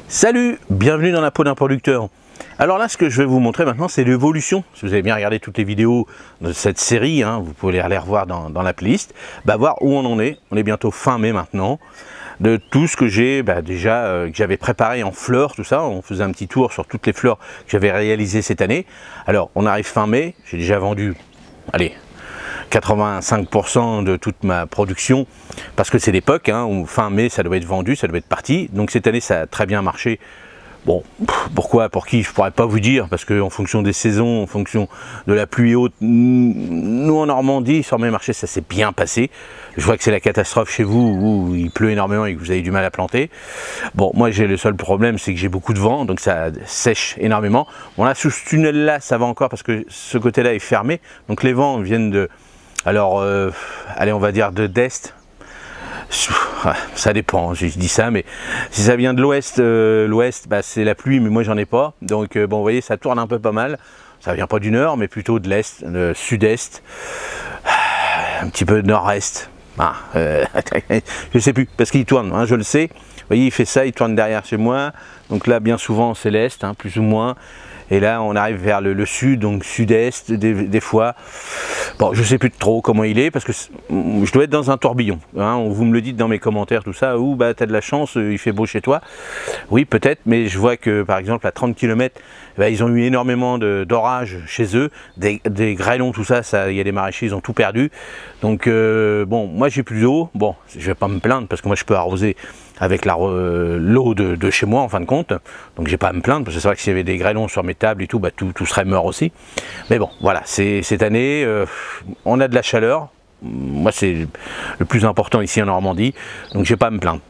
Salut, bienvenue dans la peau d'un producteur. Alors là, ce que je vais vous montrer maintenant, c'est l'évolution. Si vous avez bien regardé toutes les vidéos de cette série, vous pouvez les revoir dans la playlist, voir où on en est. On est bientôt fin mai maintenant. De tout ce que j'ai déjà, que j'avais préparé en fleurs, tout ça. On faisait un petit tour sur toutes les fleurs que j'avais réalisées cette année. Alors, on arrive fin mai, j'ai déjà vendu, allez, 85% de toute ma production, parce que c'est l'époque, où fin mai ça doit être vendu, ça doit être parti. Donc cette année ça a très bien marché. Bon, pourquoi, pour qui, je pourrais pas vous dire, parce qu'en fonction des saisons, en fonction de la pluie haute, nous en Normandie, sur mes marchés, ça s'est bien passé. Je vois que c'est la catastrophe chez vous, où il pleut énormément et que vous avez du mal à planter. Bon, moi j'ai le seul problème, c'est que j'ai beaucoup de vent, donc ça sèche énormément. Bon là, sous ce tunnel-là, ça va encore, parce que ce côté-là est fermé, donc les vents viennent de... Alors, allez, on va dire d'est. Ça dépend, je dis ça, mais si ça vient de l'ouest, l'ouest, c'est la pluie, mais moi j'en ai pas. Donc, bon, vous voyez, ça tourne un peu pas mal. Ça vient pas du nord, mais plutôt de l'est, sud-est, un petit peu de nord-est. Je sais plus, parce qu'il tourne, je le sais. Vous voyez, il fait ça, il tourne derrière chez moi. Donc là, bien souvent, c'est l'est, plus ou moins. Et là, on arrive vers le sud, donc sud-est, des fois. Bon, je sais plus trop comment il est, parce que je dois être dans un tourbillon. Vous me le dites dans mes commentaires, tout ça, ou t'as de la chance, il fait beau chez toi. Oui, peut-être, mais je vois que, par exemple, à 30 km, ils ont eu énormément d'orages chez eux, des grêlons, tout ça, il y a des maraîchers, ils ont tout perdu. Donc, bon, moi, j'ai plus d'eau. Bon, je vais pas me plaindre, parce que moi, je peux arroser avec l'eau de chez moi en fin de compte, donc j'ai pas à me plaindre, parce que c'est vrai que s'il y avait des grêlons sur mes tables et tout, tout serait mort aussi. Mais bon, voilà, cette année, on a de la chaleur, moi c'est le plus important ici en Normandie, donc j'ai pas à me plaindre.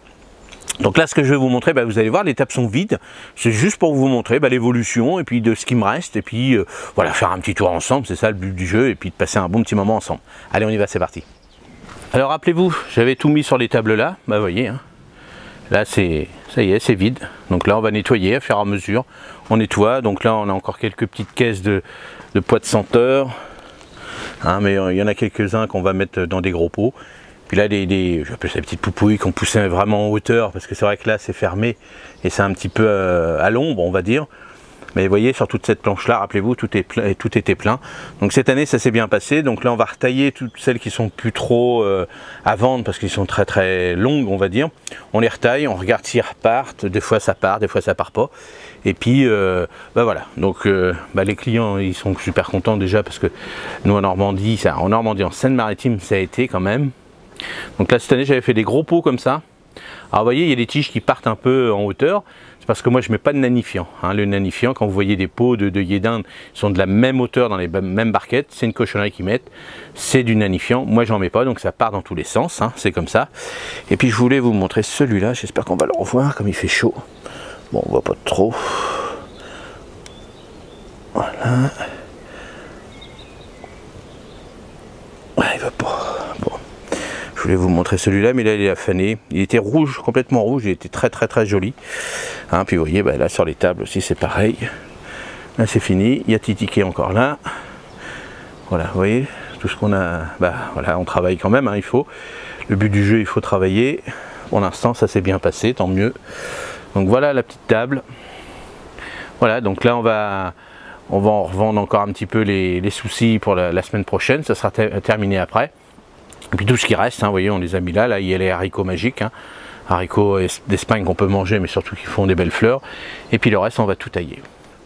Donc là, ce que je vais vous montrer, vous allez voir, les tables sont vides, c'est juste pour vous montrer l'évolution, et puis de ce qui me reste, et puis voilà, faire un petit tour ensemble, c'est ça le but du jeu, et puis de passer un bon petit moment ensemble. Allez, on y va, c'est parti. Alors rappelez-vous, j'avais tout mis sur les tables là, vous voyez, là, ça y est, c'est vide. Donc là, on va nettoyer à fur et à mesure. On nettoie. Donc là, on a encore quelques petites caisses de pois de senteur. Mais il y en a quelques-uns qu'on va mettre dans des gros pots. Puis là, j'appelle ça des petites poupouilles qu'on poussait vraiment en hauteur. Parce que c'est vrai que là, c'est fermé. Et c'est un petit peu à l'ombre, on va dire. Mais vous voyez, sur toute cette planche-là, rappelez-vous, tout était plein. Donc cette année, ça s'est bien passé. Donc là, on va retailler toutes celles qui sont plus trop à vendre parce qu'ils sont très très longues, on va dire. On les retaille, on regarde s'ils repartent. Des fois, ça part, des fois, ça part pas. Et puis, voilà. Donc, les clients, ils sont super contents déjà parce que nous, en Normandie, en Seine-Maritime, ça a été quand même. Donc là, cette année, j'avais fait des gros pots comme ça. Alors, vous voyez, il y a des tiges qui partent un peu en hauteur. Parce que moi je ne mets pas de nanifiant. Le nanifiant, quand vous voyez des pots de yédin, ils sont de la même hauteur dans les mêmes barquettes, c'est une cochonnerie qu'ils mettent, c'est du nanifiant. Moi j'en mets pas, donc ça part dans tous les sens, c'est comme ça. Et puis je voulais vous montrer celui-là, j'espère qu'on va le revoir, comme il fait chaud. Bon, on voit pas trop. Voilà. Il va pas. Bon. Je voulais vous montrer celui-là, mais là il est affané. Il était rouge, complètement rouge, il était très très très joli. Puis vous voyez, là sur les tables aussi c'est pareil. Là c'est fini, il y a Titi qui est encore là. Voilà, vous voyez, tout ce qu'on a, voilà, on travaille quand même, il faut. Le but du jeu, il faut travailler. Pour l'instant, ça s'est bien passé, tant mieux. Donc voilà la petite table. Voilà, donc là on va en revendre encore un petit peu les soucis pour la semaine prochaine, ça sera terminé après. Et puis tout ce qui reste, vous voyez, on les a mis là, il y a les haricots magiques, haricots d'Espagne qu'on peut manger, mais surtout qui font des belles fleurs. Et puis le reste, on va tout tailler.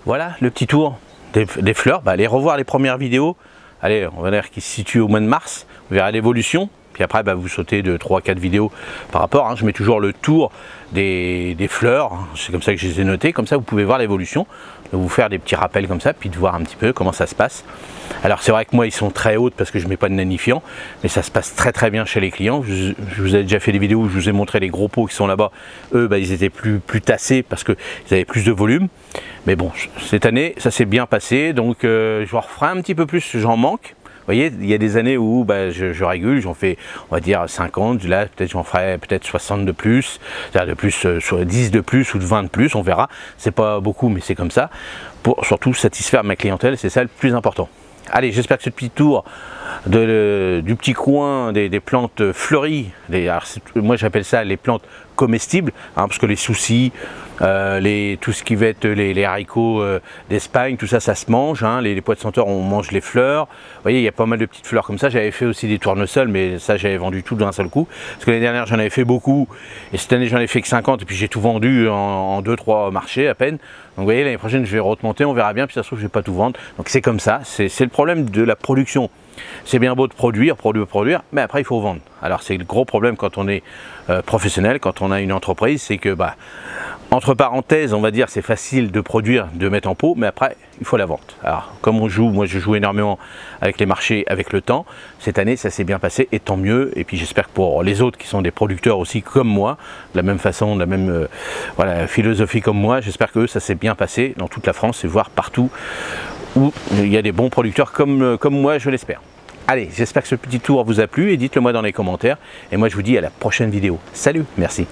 Voilà le petit tour des fleurs. Allez revoir les premières vidéos. Allez, on va dire qu'ils se situent au mois de mars. Vous verrez l'évolution. Puis après, vous sautez de 3-4 vidéos par rapport. Je mets toujours le tour des fleurs. C'est comme ça que je les ai notées. Comme ça, vous pouvez voir l'évolution. De vous faire des petits rappels comme ça, puis de voir un petit peu comment ça se passe. Alors c'est vrai que moi, ils sont très hautes parce que je ne mets pas de nanifiant. Mais ça se passe très très bien chez les clients. Je vous ai déjà fait des vidéos où je vous ai montré les gros pots qui sont là-bas. Eux, ils étaient plus tassés parce qu'ils avaient plus de volume. Mais bon, cette année, ça s'est bien passé. Donc je vous referai un petit peu plus, j'en manque. Vous voyez, il y a des années où je régule, j'en fais, on va dire, 50, là peut-être j'en ferai peut-être 60 de plus, c'est-à-dire de plus, soit 10 de plus ou de 20 de plus, on verra. C'est pas beaucoup, mais c'est comme ça, pour surtout satisfaire ma clientèle, c'est ça le plus important. Allez, j'espère que ce petit tour du petit coin des plantes fleuries, alors moi j'appelle ça les plantes comestibles, parce que les soucis, tout ce qui va être les haricots d'Espagne, tout ça, ça se mange, hein. Les pois de senteur, on mange les fleurs. Vous voyez, il y a pas mal de petites fleurs comme ça. J'avais fait aussi des tournesols, mais ça, j'avais vendu tout d'un seul coup. Parce que l'année dernière, j'en avais fait beaucoup, et cette année, j'en ai fait que 50, et puis j'ai tout vendu en 2-3 marchés à peine. Donc vous voyez, l'année prochaine, je vais remonter, on verra bien, puis ça se trouve, je ne vais pas tout vendre. Donc c'est comme ça, c'est le problème de la production. C'est bien beau de produire, mais après il faut vendre. Alors c'est le gros problème quand on est professionnel, quand on a une entreprise, c'est que, entre parenthèses, on va dire, c'est facile de produire, de mettre en pot, mais après il faut la vente. Alors comme on joue, moi je joue énormément avec les marchés, avec le temps. Cette année ça s'est bien passé, et tant mieux. Et puis j'espère que pour les autres qui sont des producteurs aussi comme moi, de la même façon, de la même philosophie comme moi, j'espère que eux, ça s'est bien passé dans toute la France, et voire partout où il y a des bons producteurs comme moi, je l'espère. Allez, j'espère que ce petit tour vous a plu, et dites-le moi dans les commentaires. Et moi, je vous dis à la prochaine vidéo. Salut, merci.